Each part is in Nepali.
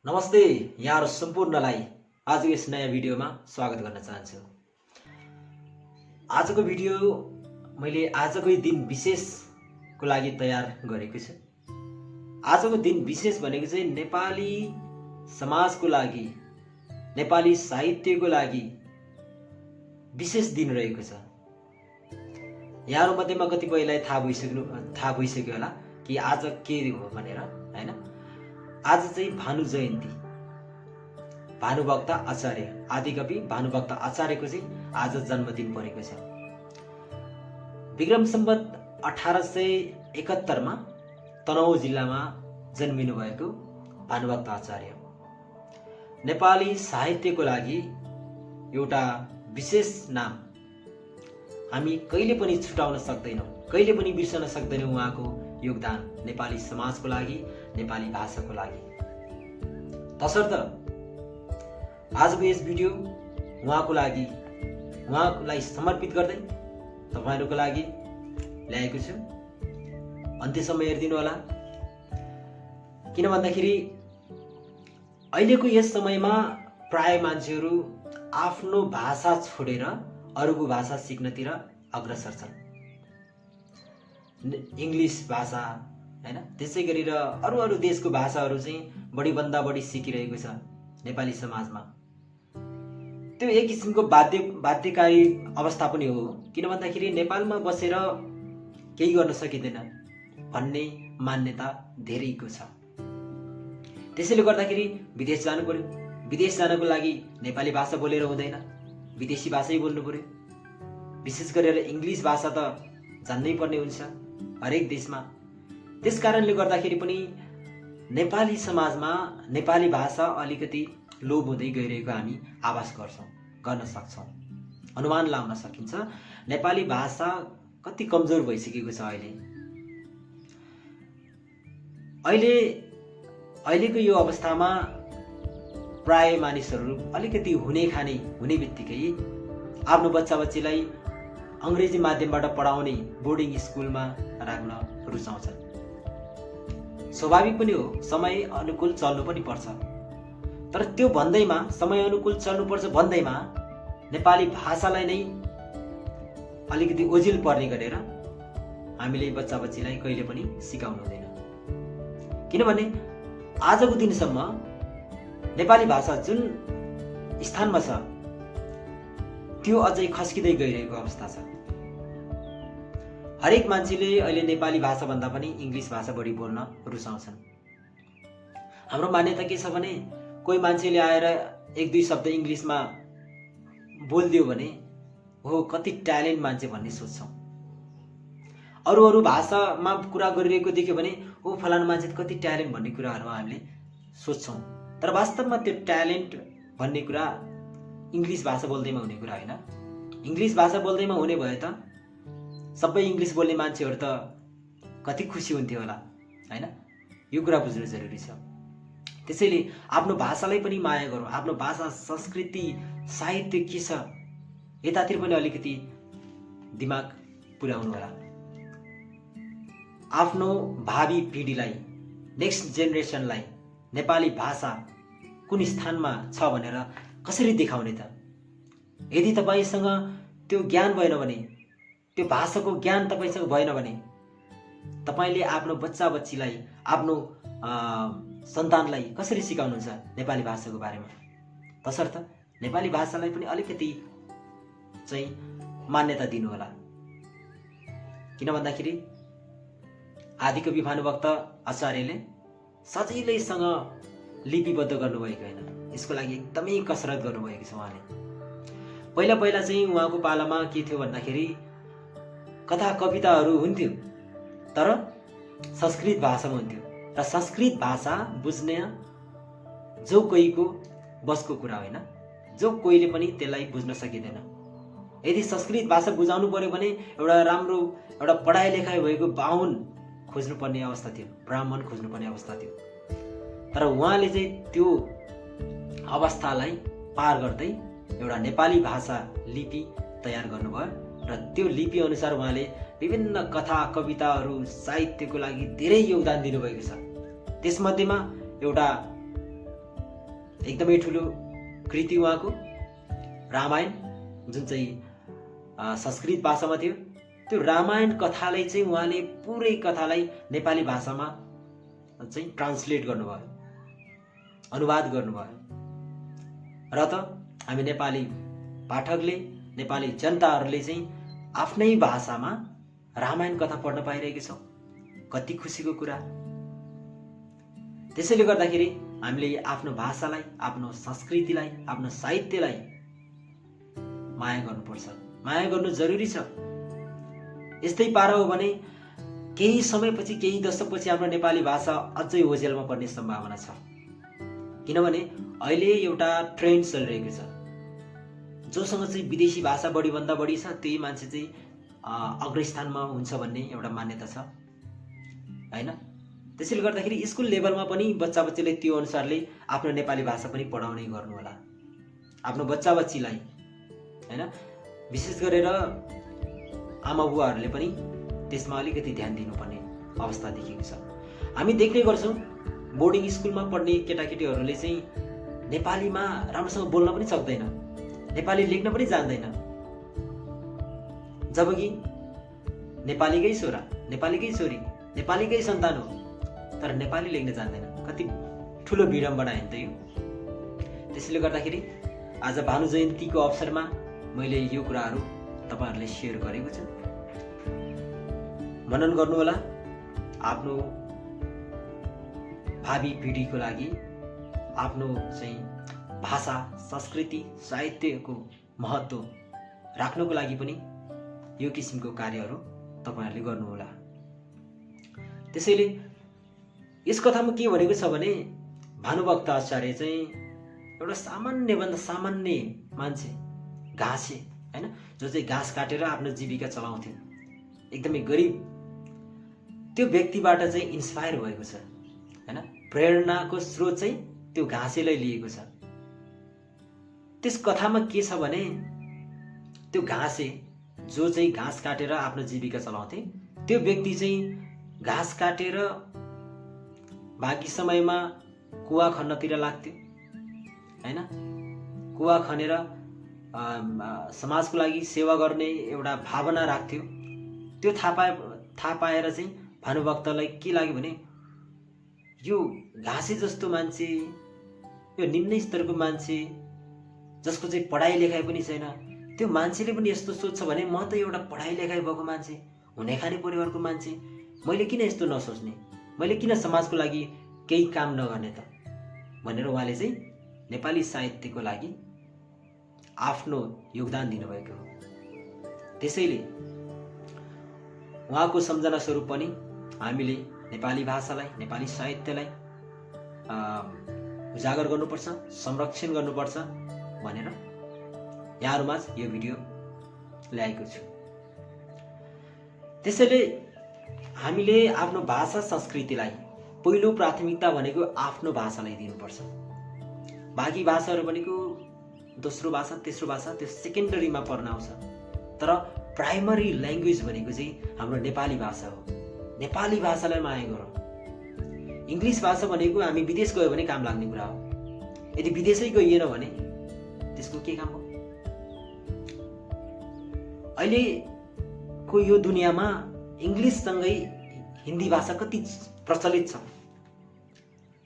नमस्ते यहाँहरु सम्पूर्णलाई आजको यस नयाँ भिडियोमा स्वागत गर्न चाहन्छु। आजको भिडियो मैले आजकै दिन विशेषको लागि तयार गरेको छु। आजको दिन विशेष भनेको चाहिँ नेपाली समाजको लागि, नेपाली साहित्यको लागि विशेष दिन रहेको छ। यहाँहरु मध्येमा कतिपयलाई थाहा भइसक्यो होला कि आज के हो भनेर, हैन? आज चाहिँ भानु जयन्ती, भानुभक्त आचार्य, आदिकवि भानुभक्त आचार्यको चाहिँ आज जन्मदिन परेको छ। विक्रम सम्वत 1871 मा तनहुँ जिल्लामा जन्मिनु भएको भानुभक्त आचार्य नेपाली साहित्यको लागि एउटा विशेष नाम। हामी कहिले पनि छुटाउन सक्दैनौं, कहिले पनि बिर्सन सक्दैनौं उहाँको योगदान नेपाली समाजको लागि, नेपाली भाषाको लागि। तसर्थ आजको यस भिडियो उहाँलाई समर्पित गर्दै तपाईहरुको लागि ल्याएको छु। अन्त्यसम्म हेरिदिनु होला, किन भन्दाखेरि अहिलेको यस समयमा प्राय मान्छेहरू आफ्नो भाषा छोडेर अरूको भाषा सिक्नतिर अग्रसर छन्। इंग्लिश भाषा, हैन, त्यसै गरेर अरू देशको भाषाहरू चाहिँ बढी सिकिरहेको छ नेपाली समाजमा। त्यो एक किसिमको बाध्यकारी अवस्था पनि हो, किन भन्दाखेरि नेपालमा बसेर केही गर्न सकिँदैन भन्ने मान्यता धेरैको छ। त्यसैले गर्दाखेरि विदेश जानु पर्यो। विदेश जानको लागि नेपाली भाषा बोलेर हुँदैन, विदेशी भाषै बोल्नु पर्यो। विशेष गरेर इंग्लिश भाषा त जान्नै पर्ने हुन्छ हरेक देशमा। त्यसकारणले गर्दाखेरि पनि नेपाली समाजमा नेपाली भाषा अलिकति लोप हुँदै गइरहेको हामी आभास गर्न सक्छौं, अनुमान लाउन सकिन्छ। नेपाली भाषा कति कमजोर भइसकेको छ अहिलेको यो अवस्थामा प्राय मानिसहरू अलिकति हुने बित्तिकै आफ्नो बच्चाबच्चीलाई अंग्रेजी माध्यमबाट पढाउने बोर्डिङ स्कुलमा राख्न रुचाउँछन्। स्वाभाविक पनि हो, समय अनुकूल चल्नु पनि पर्छ। तर त्यो भन्दैमा, समय अनुकूल चल्नुपर्छ भन्दैमा नेपाली भाषालाई नै अलिकति ओझिल पर्ने गरेर हामीले बच्चाबच्चीलाई कहिले पनि सिकाउनु हुँदैन। किनभने आजको दिनसम्म नेपाली भाषा जुन स्थानमा छ त्यो अझै खस्किँदै गइरहेको अवस्था छ। हरेक मान्छेले अहिले नेपाली भाषा भन्दा पनि इंग्लिश भाषा बढी बोल्न रुचाउँछन्। हाम्रो मान्यता के छ भने कोही मान्छेले आएर एक दुई शब्द इंग्लिशमा बोलिदियो भने हो कति ट्यालेन्ट मान्छे भन्ने सोच्छौं। अरू भाषामा कुरा गरिरहेको देख्यो भने हो फलाना मान्छे कति ट्यालेन्ट भन्ने कुराहरुमा हामीले सोच्छौं। तर वास्तवमा त्यो ट्यालेन्ट भन्ने कुरा इंग्लिश भाषा बोल्दैमा हुने कुरा हैन। इंग्लिश भाषा बोल्दैमा हुने भए त सबै इंग्लिश बोल्ने मान्छेहरु त कति खुसी हुन्थ्यो होला, हैन? यो कुरा बुझ्नु जरुरी छ। त्यसैले आफ्नो भाषालाई पनि माया गरौँ। आफ्नो भाषा, संस्कृति, साहित्य के छ यतातिर पनि अलिकति दिमाग पुर्याउनु होला। आफ्नो भावी पिढीलाई, नेक्स्ट जेनेरेसनलाई नेपाली भाषा कुन स्थानमा छ भनेर कसरी देखाउने त? यदि तपाईसँग त्यो ज्ञान भएन भने, त्यो भाषाको ज्ञान तपाईसँग भएन भने तपाईले आफ्नो बच्चाबच्चीलाई, आफ्नो सन्तानलाई कसरी सिकाउनुहुन्छ नेपाली भाषाको बारेमा? तसर्थ नेपाली भाषालाई पनि अलिकति चाहिँ मान्यता दिनु होला। किन भन्दाखेरि आदिकवि भानुभक्त आचार्यले सजिलैसँग लिपिबद्ध गर्नुभएको हैन, यसको लागि एकदमै कसरत गर्नुभएको छ उहाँले। पहिला चाहिँ उहाँको पालामा के थियो भन्दाखेरि कथा कविताहरू हुन्थ्यो, तर संस्कृत भाषामा हुन्थ्यो र संस्कृत भाषा बुझ्ने जो कोहीको बसको कुरा होइन, जो कोहीले पनि त्यसलाई बुझ्न सकिँदैन। यदि संस्कृत भाषा बुझाउनु पर्यो भने एउटा पढाइ लेखाइ भएको बाहुन खोज्नुपर्ने अवस्था थियो, ब्राह्मण खोज्नुपर्ने अवस्था थियो। तर उहाँले चाहिँ त्यो अवस्थालाई पार गर्दै एउटा नेपाली भाषा लिपि तयार गर्नुभयो र त्यो लिपि अनुसार उहाँले विभिन्न कथा कविताहरू साहित्यको लागि धेरै योगदान दिनुभएको छ। त्यसमध्येमा एउटा एकदमै ठुलो कृति उहाँको रामायण, जुन चाहिँ संस्कृत भाषामा थियो। त्यो रामायण कथालाई चाहिँ उहाँले पुरै कथालाई नेपाली भाषामा चाहिँ ट्रान्सलेट गर्नुभयो, अनुवाद गर्नुभयो। र त हामी नेपाली पाठकले, नेपाली जनताहरूले चाहिँ आफ्नै भाषामा रामायण कथा पढ्न पाइरहेको छौँ। कति खुसीको कुरा। त्यसैले गर्दाखेरि हामीले आफ्नो भाषालाई, आफ्नो संस्कृतिलाई, आफ्नो साहित्यलाई माया गर्नुपर्छ, माया गर्नु जरुरी छ। यस्तै पारा हो भने केही समयपछि, केही दशकपछि हाम्रो नेपाली भाषा अझै ओझेलमा पर्ने सम्भावना छ। किनभने अहिले एउटा ट्रेन्ड चलिरहेको छ, जोसँग चाहिँ विदेशी भाषा बढीभन्दा बढी छ त्यही मान्छे चाहिँ अग्रस्थानमा हुन्छ भन्ने एउटा मान्यता छ, हैन? त्यसैले गर्दाखेरि स्कुल लेभलमा पनि बच्चा बच्चीले त्यो अनुसारले आफ्नो नेपाली भाषा पनि पढाउने गर्नु होला, आफ्नो बच्चा बच्चीलाई, हैन? विशेष गरेर आमा बुवाहरूले पनि त्यसमा अलिकति ध्यान दिनुपर्ने अवस्था देखिएको छ। हामी देख्ने गर्छौँ बोर्डिङ स्कुलमा पढ्ने केटाकेटीहरूले चाहिँ नेपालीमा राम्रोसँग बोल्न पनि सक्दैन, नेपाली लेख्न पनि जान्दैन, जबकि नेपालीकै छोरा, नेपालीकै छोरी, नेपालीकै सन्तान हो, तर नेपाली लेख्न जान्दैन। कति ठुलो विडम्बना होइन त यो। त्यसैले गर्दाखेरि आज भानु जयन्तीको अवसरमा मैले यो कुराहरू तपाईहरुले शेयर गरेको छु। मनन गर्नुहोला, आफ्नो भावी पिढीको लागि आफ्नो चाहिँ भाषा, संस्कृति, साहित्यको महत्त्व राख्नको लागि पनि यो किसिमको कार्यहरू तपाईहरुले गर्नुहोला। त्यसैले यस कथामा के भनेको छ भने भानुभक्त आचार्य चाहिँ एउटा सामान्यभन्दा सामान्य मान्छे, घाँसे, हैन, जो चाहिँ घाँस काटेर आफ्नो जीविका चलाउँथ्यो, एकदमै गरिब, त्यो व्यक्तिबाट चाहिँ इन्स्पायर भएको छ, हैन? प्रेरणाको स्रोत चाहिँ त्यो घाँसेलाई लिएको छ। त्यस कथामा के छ भने त्यो घाँसे जो चाहिँ घाँस काटेर आफ्नो जीविका चलाउँथे, त्यो व्यक्ति चाहिँ घाँस काटेर बाँकी समयमा कुवा खन्नतिर लाग्थ्यो, हैन? कुवा खनेर समाजको लागि सेवा गर्ने एउटा भावना राख्थ्यो। त्यो थाहा पाएर चाहिँ भानुभक्तलाई के लाग्यो भने यो घाँसे जस्तो मान्छे, यो निम्न स्तरको मान्छे जसको चाहिँ पढाइ लेखाइ पनि छैन, त्यो मान्छेले पनि यस्तो सोच्छ भने म त एउटा पढाइ लेखाइ भएको मान्छे, हुने खाने परिवारको मान्छे, मैले किन यस्तो नसोच्ने, मैले किन समाजको लागि केही काम नगर्ने त भनेर उहाँले चाहिँ नेपाली साहित्यको लागि आफ्नो योगदान दिनुभएको हो। त्यसैले उहाँको सम्झना स्वरूप पनि हामीले नेपाली भाषालाई, नेपाली साहित्यलाई उजागर गर्नुपर्छ, संरक्षण गर्नुपर्छ भनेर यहाँहरुमाझ यो भिडियो ल्याएको छु। त्यसैले हामीले आफ्नो भाषा संस्कृतिलाई पहिलो प्राथमिकता भनेको आफ्नो भाषालाई दिनुपर्छ। बाँकी भाषाहरू भनेको दोस्रो भाषा, तेस्रो भाषा, त्यो सेकेन्डरीमा पर्न आउँछ। तर प्राइमरी ल्याङ्ग्वेज भनेको चाहिँ हाम्रो नेपाली भाषा हो। नेपाली भाषालाई माया गरौँ। इङ्ग्लिस भाषा भनेको हामी विदेश गयो भने काम लाग्ने कुरा हो। यदि विदेशै गइएन भने त्यसको के काम हो? अहिलेको यो दुनियाँमा इङ्ग्लिससँगै हिन्दी भाषा कति प्रचलित छ,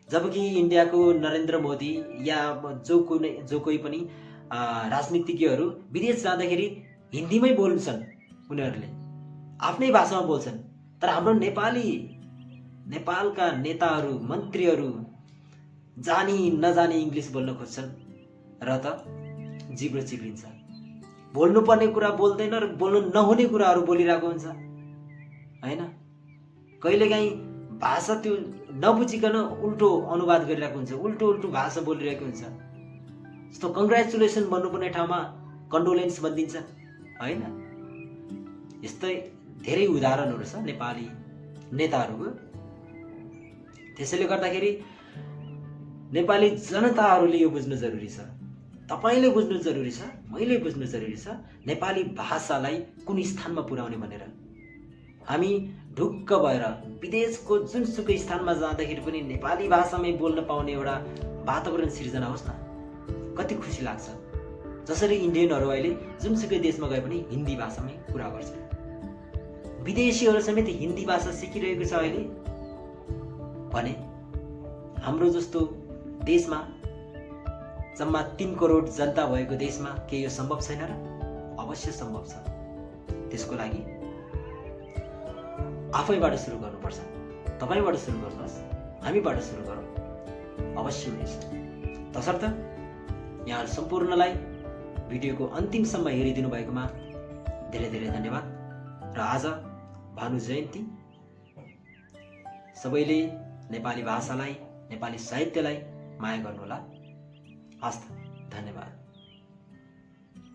जबकि इन्डियाको नरेन्द्र मोदी या जो कोही पनि राजनीतिज्ञहरू विदेश जाँदाखेरि हिन्दीमै बोल्छन्, उनीहरूले आफ्नै भाषामा बोल्छन्। तर हाम्रो नेपालका नेताहरू, मन्त्रीहरू जानी नजानी इङ्ग्लिस बोल्न खोज्छन् र त जिब्रो चिप्लिन्छ। बोल्नुपर्ने कुरा बोल्दैन र बोल्नु नहुने कुराहरू बोलिरहेको हुन्छ, हैन? कहिलेकाहीँ भाषा त्यो नबुझिकन उल्टो अनुवाद गरिरहेको हुन्छ, उल्टो भाषा बोलिरहेको हुन्छ। जस्तो कङ्ग्रेचुलेसन भन्नुपर्ने ठाउँमा कन्डोलेन्स भनिदिन्छ, हैन? यस्तै धेरै उदाहरणहरू छ नेपाली नेताहरूको। त्यसैले गर्दाखेरि नेपाली जनताहरूले यो बुझ्नु जरुरी छ, तपाईले बुझ्नु जरुरी छ, मैले बुझ्नु जरुरी छ, नेपाली भाषालाई कुन स्थानमा पुर्याउने भनेर। हामी ढुक्क भएर विदेशको जुनसुकै स्थानमा जाँदाखेरि पनि नेपाली भाषामै बोल्न पाउने एउटा वातावरण सिर्जना होस् न, कति खुसी लाग्छ। जसरी इन्डियनहरू अहिले जुनसुकै देशमा गए पनि हिन्दी भाषामै कुरा गर्छन्, विदेशीहरू समेत हिन्दी भाषा सिकिरहेको छ अहिले भने हाम्रो जस्तो देशमा जम्मा 3 करोड जनता भएको देशमा के यो सम्भव छैन र? अवश्य सम्भव छ। त्यसको लागि आफैबाट सुरु गर्नुपर्छ। तपाईबाट सुरु गर्नुहोस्, हामीबाट सुरु गरौँ, अवश्य हुनेछ। तसर्थ यहाँ सम्पूर्णलाई भिडियोको अन्तिमसम्म हेरिदिनु भएकोमा धेरै धेरै धन्यवाद। र आज भानु जयन्ती, सबैले नेपाली भाषालाई, नेपाली साहित्यलाई माया गर्नुहोला। हस्त, धन्यवाद।